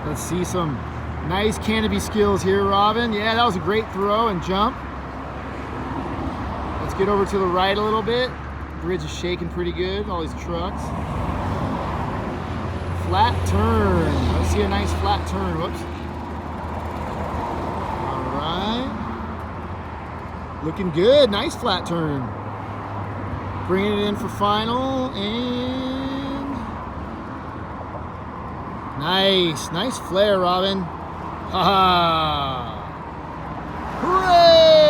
Let's see some nice canopy skills here, Robin. Yeah, that was a great throw and jump. Let's get over to the right a little bit. Bridge is shaking pretty good, all these trucks. Flat turn. Let's see a nice flat turn. Whoops. All right. Looking good. Nice flat turn. Bringing it in for final and nice flare, Robin. Ha ha! Hooray!